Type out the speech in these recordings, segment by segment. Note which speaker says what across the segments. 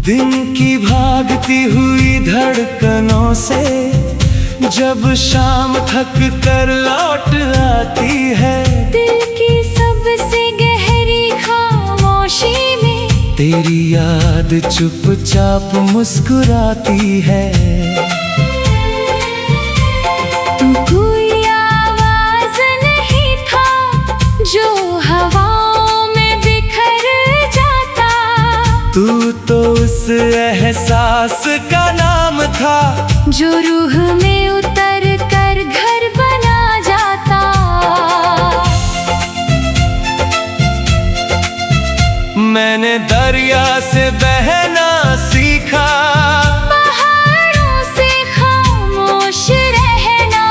Speaker 1: दिन की भागती हुई धड़कनों से जब शाम थक कर लौट आती है,
Speaker 2: दिल की सबसे गहरी खामोशी में
Speaker 1: तेरी याद चुपचाप मुस्कुराती है।
Speaker 2: तू कोई आवाज नहीं था जो हवाओं में बिखर जाता,
Speaker 1: तू तो उस एहसास का नाम था
Speaker 2: जो रूह में उतर कर घर बना जाता।
Speaker 1: मैंने दरिया से बहना सीखा,
Speaker 2: पहाड़ों से खामोश रहना,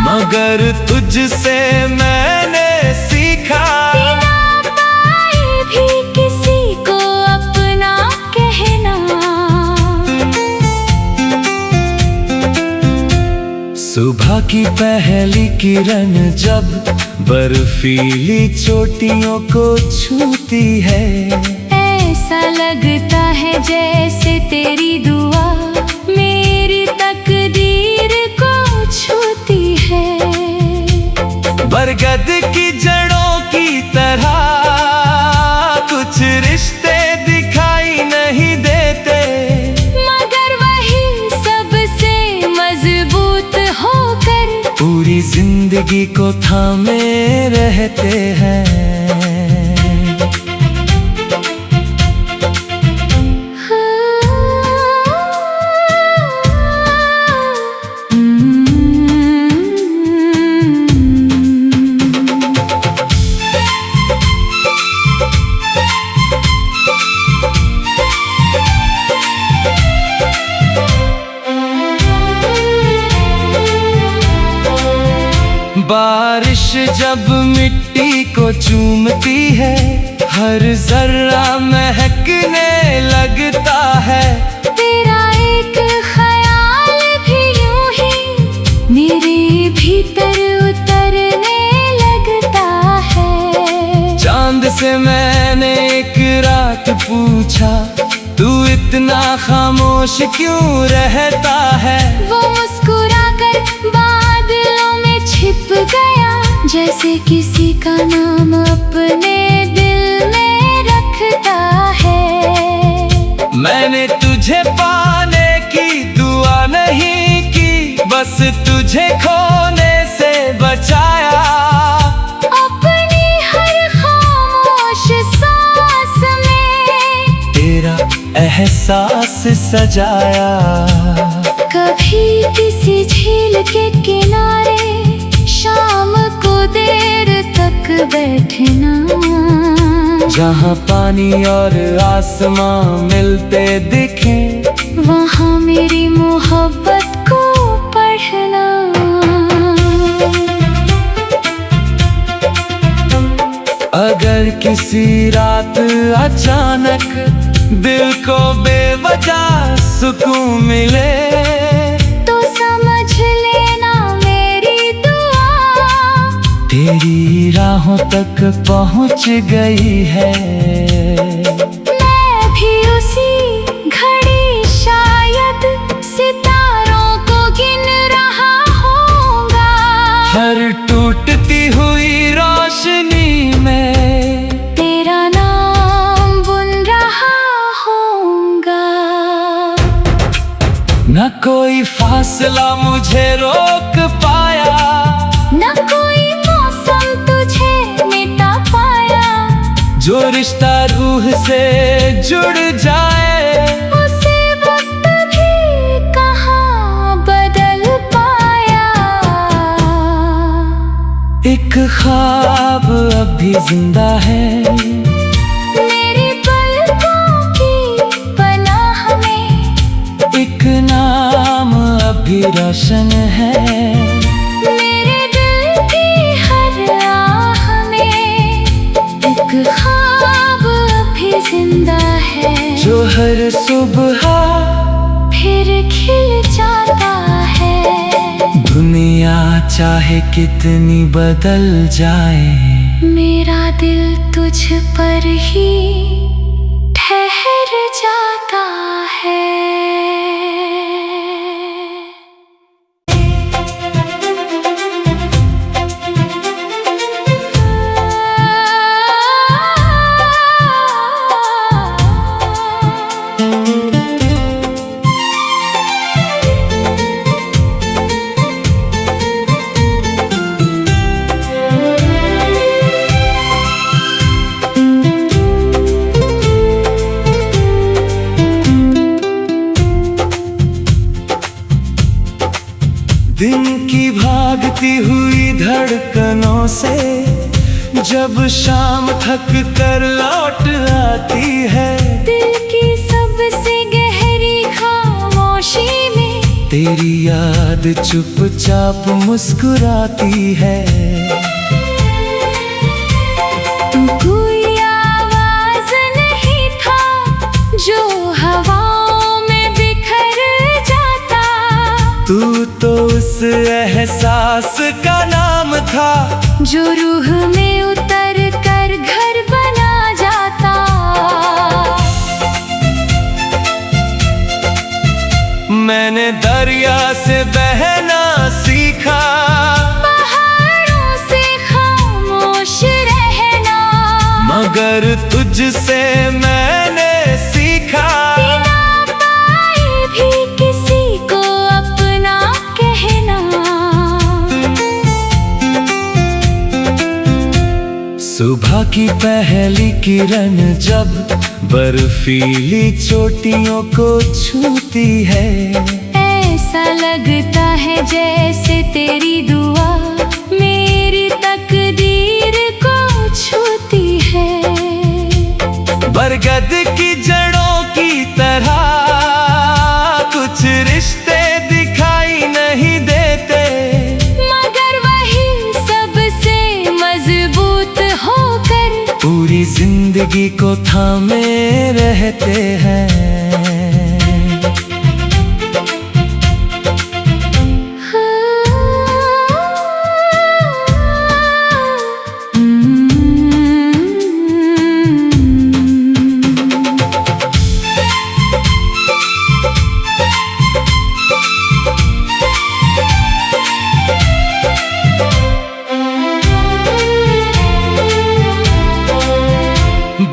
Speaker 1: मगर तुझसे मैंने सीखा
Speaker 2: बिना पाए भी किसी को अपना कहना।
Speaker 1: सुबह की पहली किरण जब बर्फीली चोटियों को छूती है,
Speaker 2: ऐसा लगता है जैसे तेरी दुआ मेरी तकदीर को छूती है।
Speaker 1: बरगद की जड़ों की तरह कुछ रिश्ते दिखाई नहीं देते,
Speaker 2: मगर वही सबसे मजबूत होकर
Speaker 1: पूरी जिंदगी को थामे रहते हैं। बारिश जब मिट्टी को चूमती है, हर जर्रा महकने लगता है,
Speaker 2: तेरा एक ख्याल भी यूं ही मेरे भीतर उतरने लगता है।
Speaker 1: चांद से मैंने एक रात पूछा, तू इतना खामोश क्यों रहता है?
Speaker 2: वो मुस्कुरा कर बादलों में छिप गया, जैसे किसी का नाम अपने दिल में रखता है।
Speaker 1: मैंने तुझे पाने की दुआ नहीं की, बस तुझे खोने से बचाया,
Speaker 2: अपनी हर खामोश सांस में
Speaker 1: तेरा एहसास सजाया।
Speaker 2: कभी किसी झील के किनारे शाम को देर तक बैठना,
Speaker 1: जहाँ पानी और आसमां मिलते दिखे,
Speaker 2: वहाँ मेरी मोहब्बत को पढ़ना।
Speaker 1: अगर किसी रात अचानक दिल को बेवजह सुकून मिले,
Speaker 2: तो समझ लेना मेरी दुआ
Speaker 1: तेरी राहों तक पहुँच गई है।
Speaker 2: मैं भी उसी घड़ी शायद सितारों को गिन रहा होऊंगा,
Speaker 1: हर टूटती हुई रोशनी में
Speaker 2: तेरा नाम बुन रहा होऊंगा।
Speaker 1: न कोई फासला मुझे रोक पाया,
Speaker 2: न कोई मौसम तुझे मिटा पाया,
Speaker 1: जो रिश्ता रूह से जुड़ जाए,
Speaker 2: उसे वक्त भी कहाँ बदल पाया।
Speaker 1: एक ख्वाब अब भी जिंदा है,
Speaker 2: मेरी पलकों की पनाह में
Speaker 1: एक नाम अब भी रोशन है,
Speaker 2: मेरे दिल की हर आह में एक ख्वाब भी जिंदा है,
Speaker 1: जो हर सुबह
Speaker 2: फिर खिल जाता है।
Speaker 1: दुनिया चाहे कितनी बदल जाए,
Speaker 2: मेरा दिल तुझ पर ही ठहर जाता
Speaker 1: दिन की भागती हुई धड़कनों से जब शाम थक कर लौट आती है,
Speaker 2: दिल की सबसे गहरी खामोशी में
Speaker 1: तेरी याद चुपचाप मुस्कुराती है।
Speaker 2: तू कोई आवाज नहीं था जो हवाओं में बिखर जाता,
Speaker 1: तू तो उस एहसास का नाम था
Speaker 2: जो रूह में उतर कर घर बना जाता।
Speaker 1: मैंने दरिया से बहना सीखा,
Speaker 2: पहाड़ों से खामोश रहना,
Speaker 1: मगर तुझसे मैंने सीखा
Speaker 2: बिना पाए भी किसी को अपना कहना।
Speaker 1: सुबह की पहली किरण जब बर्फीली चोटियों को छूती है,
Speaker 2: ऐसा लगता है जैसे तेरी दुआ मेरी तकदीर को छूती है।
Speaker 1: बरगद की जड़ों की तरह कुछ रिश्ते दिखाई नहीं देते, मगर वही सबसे मजबूत होकर पूरी जिंदगी को थामे रहते हैं।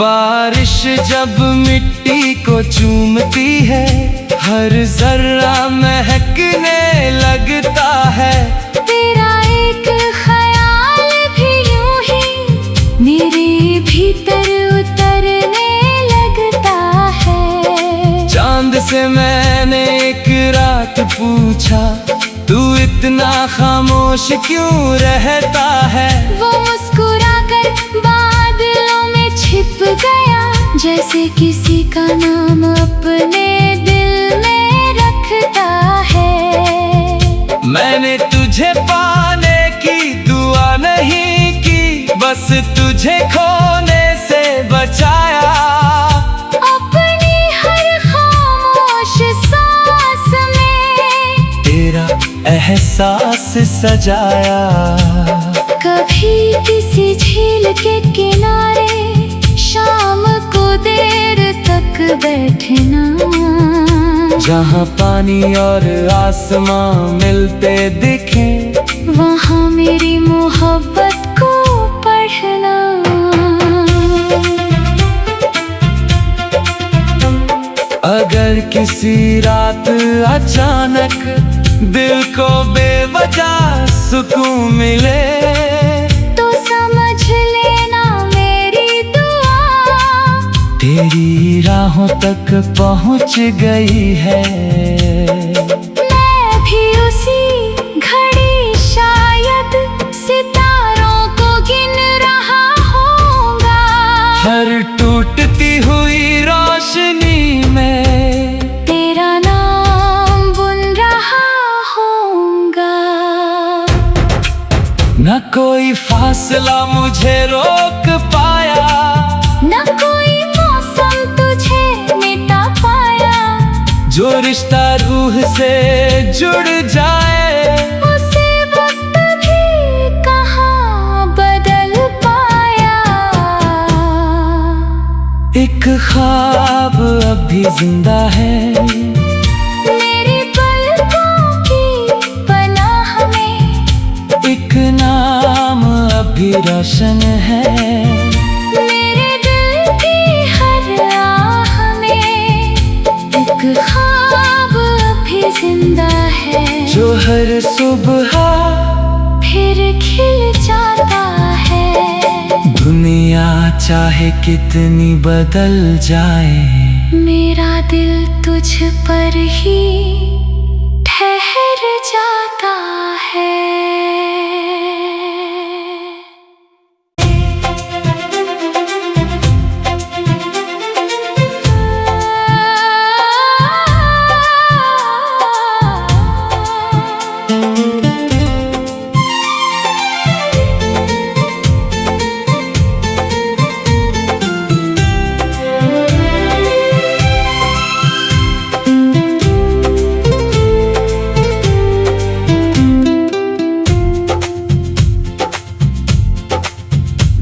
Speaker 1: बारिश जब मिट्टी को चूमती है, हर जर्रा महकने लगता है,
Speaker 2: तेरा एक ख्याल भी यूं ही मेरे भीतर उतरने लगता है।
Speaker 1: चांद से मैंने एक रात पूछा, तू इतना खामोश क्यों रहता है?
Speaker 2: वो मुस्कुरा कर बादलों में छिप गया, जैसे किसी का नाम अपने दिल में रखता है।
Speaker 1: मैंने तुझे पाने की दुआ नहीं की, बस तुझे खोने से बचाया,
Speaker 2: अपनी हर खामोश सांस में
Speaker 1: तेरा एहसास सजाया।
Speaker 2: कभी किसी झील के किनारे शाम को देर तक बैठना,
Speaker 1: जहाँ पानी और आसमां मिलते दिखे,
Speaker 2: वहाँ मेरी मोहब्बत को पढ़ना।
Speaker 1: अगर किसी रात अचानक दिल को बेवजह सुकून मिले,
Speaker 2: तो समझ लेना मेरी दुआ
Speaker 1: तेरी राहों तक पहुँच गई है।
Speaker 2: मैं भी उसी घड़ी शायद सितारों को गिन रहा होऊंगा,
Speaker 1: हर टूटती हुई रोशनी में
Speaker 2: तेरा नाम बुन रहा होऊंगा।
Speaker 1: न कोई फासला मुझे रोक पाया,
Speaker 2: न कोई मौसम तुझे मिटा पाया,
Speaker 1: जो रिश्ता रूह से जुड़ जाए,
Speaker 2: उसे वक्त भी कहाँ बदल पाया।
Speaker 1: एक ख्वाब अब भी जिंदा है,
Speaker 2: मेरी पलकों की पनाह में
Speaker 1: एक नाम अब भी रोशन है,
Speaker 2: मेरे दिल की हर आह में एक ख्वाब भी जिंदा है,
Speaker 1: जो हर सुबह
Speaker 2: फिर खिल जाता है।
Speaker 1: दुनिया चाहे कितनी बदल जाए,
Speaker 2: मेरा दिल तुझ पर ही ठहर जाता है।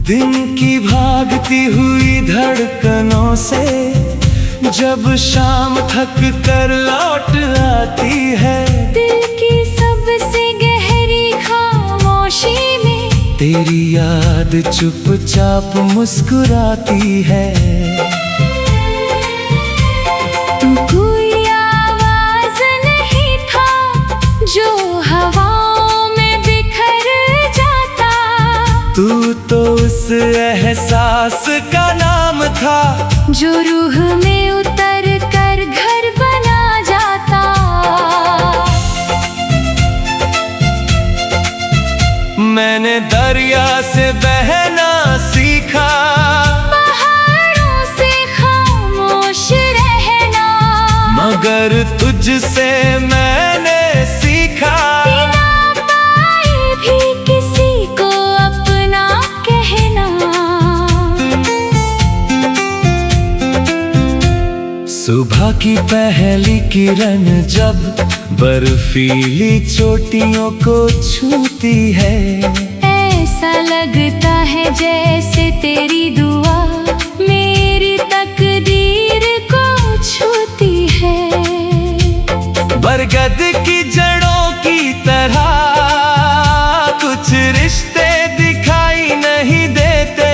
Speaker 1: दिन की भागती हुई धड़कनों से जब शाम थक कर लौट आती है,
Speaker 2: दिल की सबसे गहरी खामोशी में
Speaker 1: तेरी याद चुपचाप मुस्कुराती है।
Speaker 2: तू कोई आवाज नहीं था जो हवाओं में बिखर जाता,
Speaker 1: तू तो उस एहसास का नाम था
Speaker 2: जो रूह में उतर कर घर बना जाता।
Speaker 1: मैंने दरिया से बहना सीखा,
Speaker 2: पहाड़ों से खामोश रहना,
Speaker 1: मगर तुझसे मैंने सीखा
Speaker 2: बिना पाए भी किसी को अपना कहना।
Speaker 1: सुबह की पहली किरण जब बर्फीली चोटियों को छूती है,
Speaker 2: ऐसा लगता है जैसे तेरी दुआ मेरी तकदीर को छूती है।
Speaker 1: बरगद की जड़ों की तरह कुछ रिश्ते दिखाई नहीं देते,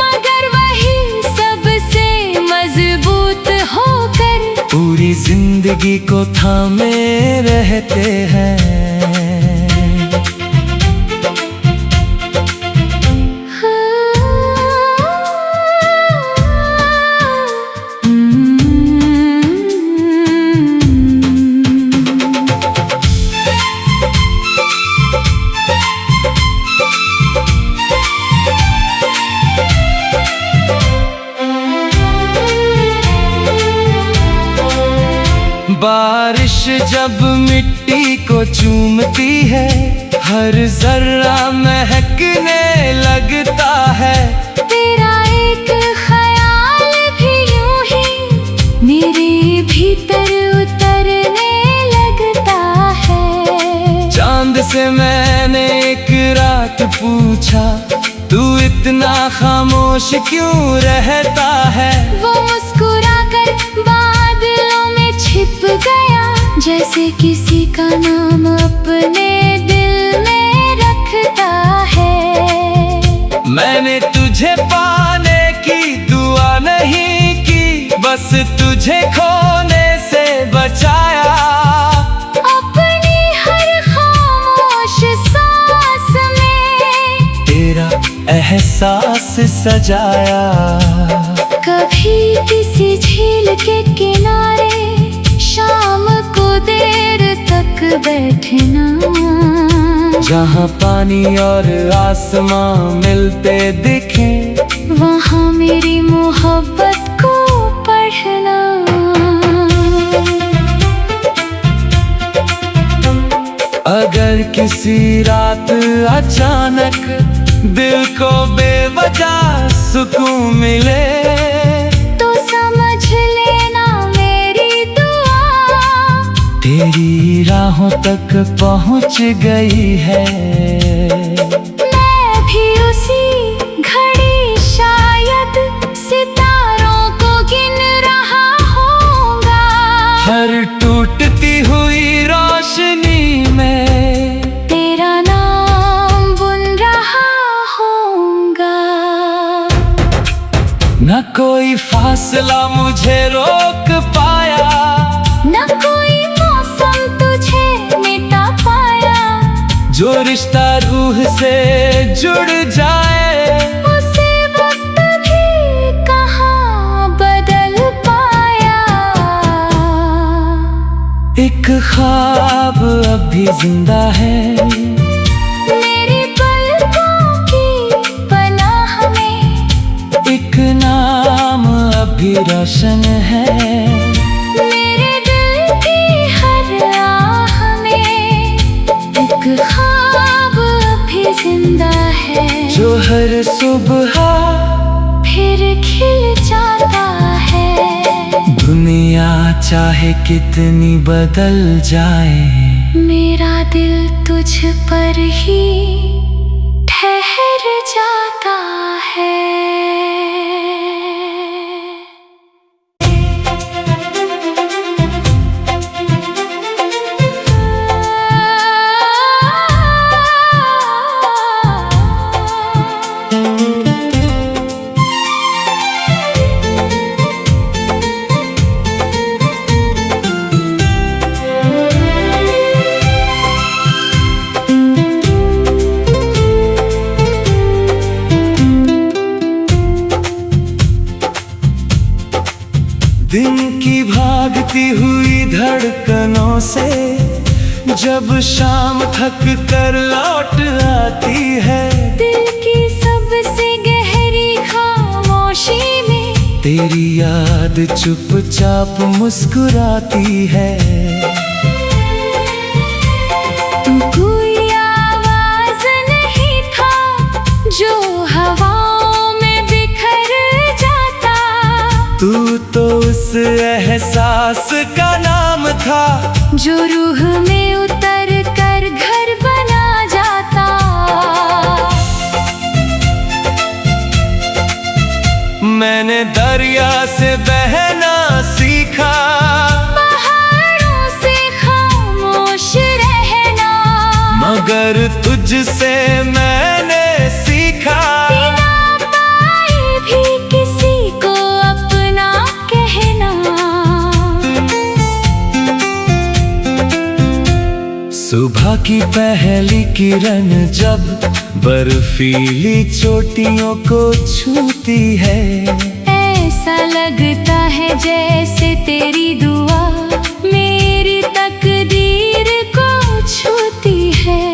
Speaker 1: मगर
Speaker 2: वही सबसे मजबूत होकर
Speaker 1: पूरी जिंदगी को थामे रहते हैं। बारिश जब मिट्टी को चूमती है, हर जर्रा महकने लगता है।
Speaker 2: तेरा एक ख्याल भी यूं ही मेरे भीतर उतरने लगता है।
Speaker 1: चांद से मैंने एक रात पूछा, तू इतना खामोश क्यों रहता है?
Speaker 2: वो मुस्कुराकर बादलों में छिप गया, जैसे किसी का नाम अपने दिल में रखता है।
Speaker 1: मैंने तुझे पाने की दुआ नहीं की, बस तुझे खोने से बचाया।
Speaker 2: अपनी हर खामोश सांस में
Speaker 1: तेरा एहसास सजाया।
Speaker 2: कभी किसी झील के किनारे शाम को देर तक बैठना,
Speaker 1: जहाँ पानी और आसमां मिलते दिखे,
Speaker 2: वहाँ मेरी मोहब्बत को पढ़ना।
Speaker 1: अगर किसी रात अचानक दिल को बेवजह सुकून मिले,
Speaker 2: तो समझ लेना मेरी दुआ
Speaker 1: तेरी राहों तक पहुँच गई है।
Speaker 2: मैं भी उसी घड़ी शायद सितारों को गिन रहा होऊंगा,
Speaker 1: हर टूटती हुई रोशनी में
Speaker 2: तेरा नाम बुन रहा होऊंगा।
Speaker 1: न कोई फासला मुझे रोक पाया,
Speaker 2: न कोई मौसम तुझे मिटा पाया,
Speaker 1: जो रिश्ता रूह से जुड़ जाए,
Speaker 2: उसे वक्त भी कहाँ बदल पाया।
Speaker 1: एक ख्वाब अब भी जिंदा है,
Speaker 2: मेरी पलकों की पनाह में।
Speaker 1: एक नाम अब भी रोशन है,
Speaker 2: मेरे दिल की हर आह में। एक ख्वाब अब भी जिंदा है,
Speaker 1: जो हर सुबह
Speaker 2: फिर खिल जाता है।
Speaker 1: दुनिया चाहे कितनी बदल जाए,
Speaker 2: मेरा दिल तुझ पर ही ठहर जाता है।
Speaker 1: दिन की भागती हुई धड़कनों से जब शाम थक कर लौट आती है,
Speaker 2: दिल की सबसे गहरी खामोशी में
Speaker 1: तेरी याद चुपचाप मुस्कुराती है।
Speaker 2: तू कोई आवाज नहीं था जो हवाओं में बिखर जाता,
Speaker 1: तू तो उस एहसास का नाम था
Speaker 2: जो रूह में उतर कर घर बना जाता।
Speaker 1: मैंने दरिया से बहना सीखा,
Speaker 2: पहाड़ों से खामोश रहना,
Speaker 1: मगर तुझसे मैंने सीखा
Speaker 2: बिना पाए भी किसी को अपना कहना।
Speaker 1: सुबह की पहली किरण जब बर्फीली चोटियों को छूती है,
Speaker 2: ऐसा लगता है जैसे तेरी दुआ मेरी तकदीर को छूती है।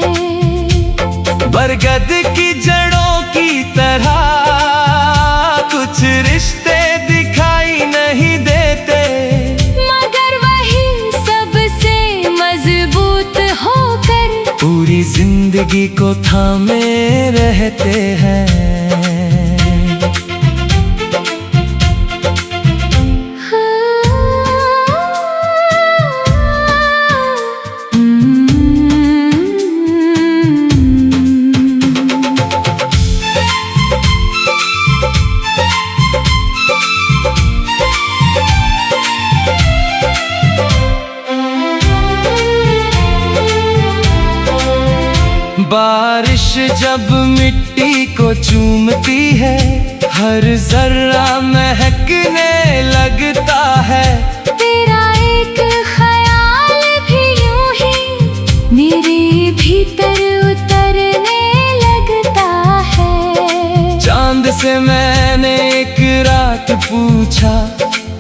Speaker 1: बरगद की जड़ों की तरह कुछ रिश्ते दिखाई नहीं देते, मगर
Speaker 2: वही सबसे मजबूत होकर
Speaker 1: पूरी जिंदगी को थामे रहते हैं। बारिश जब मिट्टी को चूमती है, हर जर्रा महकने लगता है।
Speaker 2: तेरा एक ख्याल भी यूं ही मेरे भीतर उतरने लगता है।
Speaker 1: चांद से मैंने एक रात पूछा,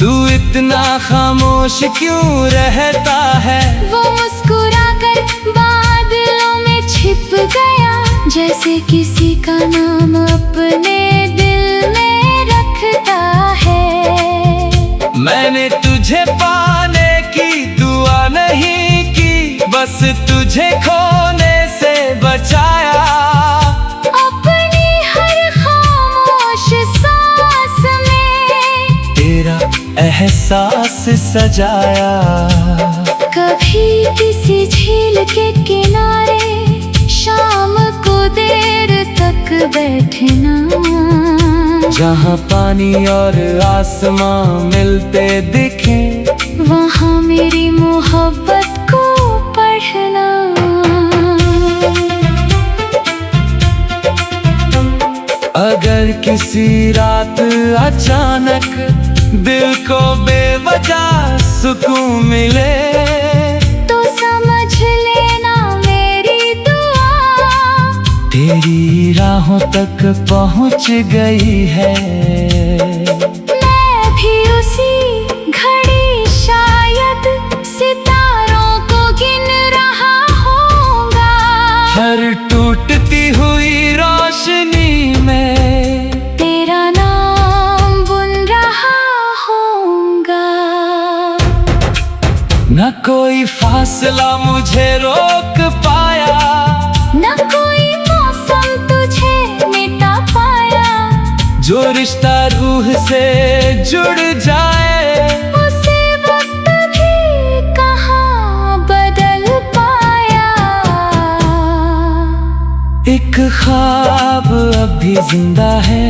Speaker 1: तू इतना खामोश क्यों रहता है?
Speaker 2: वो मुस्कुरा कर बादलों में छिप गया, जैसे किसी का नाम अपने दिल में रखता है।
Speaker 1: मैंने तुझे पाने की दुआ नहीं की, बस तुझे खोने से बचाया।
Speaker 2: अपनी हर खामोश सांस में
Speaker 1: तेरा एहसास सजाया।
Speaker 2: कभी किसी झील के किनारे शाम को देर तक बैठना,
Speaker 1: जहाँ पानी और आसमां मिलते दिखे,
Speaker 2: वहाँ मेरी मोहब्बत को पढ़ना।
Speaker 1: अगर किसी रात अचानक दिल को बेवजह सुकून मिले,
Speaker 2: तो समझ लेना मेरी दुआ
Speaker 1: तेरी राहों तक पहुँच गई है।
Speaker 2: मैं भी उसी घड़ी शायद सितारों
Speaker 1: न कोई फासला मुझे रोक पाया,
Speaker 2: न कोई मौसम तुझे मिटा पाया।
Speaker 1: जो रिश्ता रूह से जुड़ जाए
Speaker 2: उसे वक्त भी कहाँ बदल पाया।
Speaker 1: एक ख्वाब अब भी जिंदा है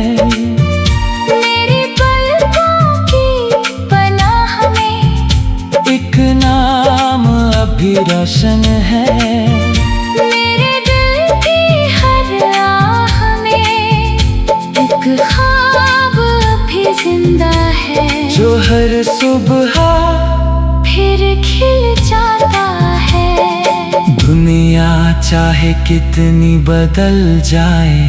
Speaker 2: मेरी पलकों की पनाह में।
Speaker 1: एक नाम अब भी रोशन है
Speaker 2: मेरे दिल की हर आह में। एक ख्वाब भी जिंदा है
Speaker 1: जो हर सुबह
Speaker 2: फिर खिल जाता है।
Speaker 1: दुनिया चाहे कितनी बदल जाए,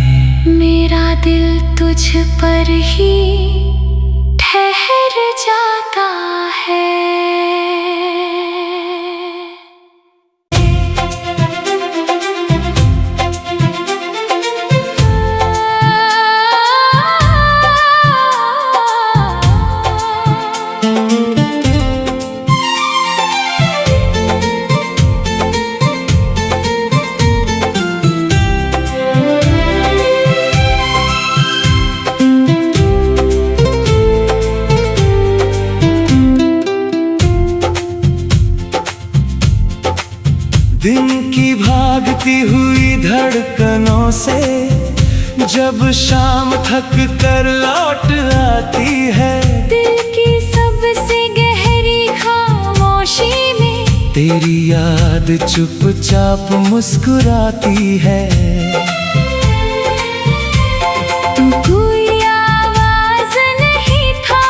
Speaker 2: मेरा दिल तुझ पर ही ठहर जाता है।
Speaker 1: दिन की भागती हुई धड़कनों से जब शाम थक कर लौट आती है,
Speaker 2: दिल की सबसे गहरी खामोशी में
Speaker 1: तेरी याद चुपचाप मुस्कुराती है।
Speaker 2: तू कोई आवाज नहीं था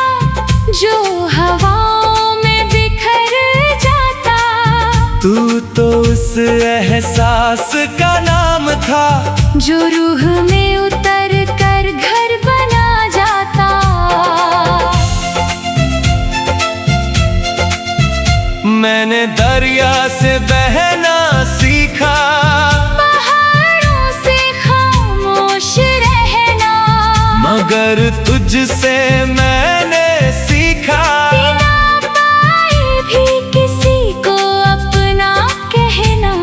Speaker 2: जो हवाओं में बिखर जाता।
Speaker 1: तू तो उस एहसास का नाम था
Speaker 2: जो रूह में उतर कर घर बना जाता।
Speaker 1: मैंने दरिया से बहना सीखा,
Speaker 2: पहाड़ों से खामोश रहना।
Speaker 1: मगर तुझसे मैंने सीखा
Speaker 2: बिना पाए भी किसी को अपना कहना।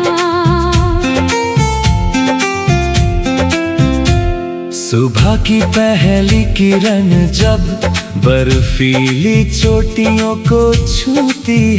Speaker 1: सुबह की पहली किरण जब बर्फीली चोटियों को छूती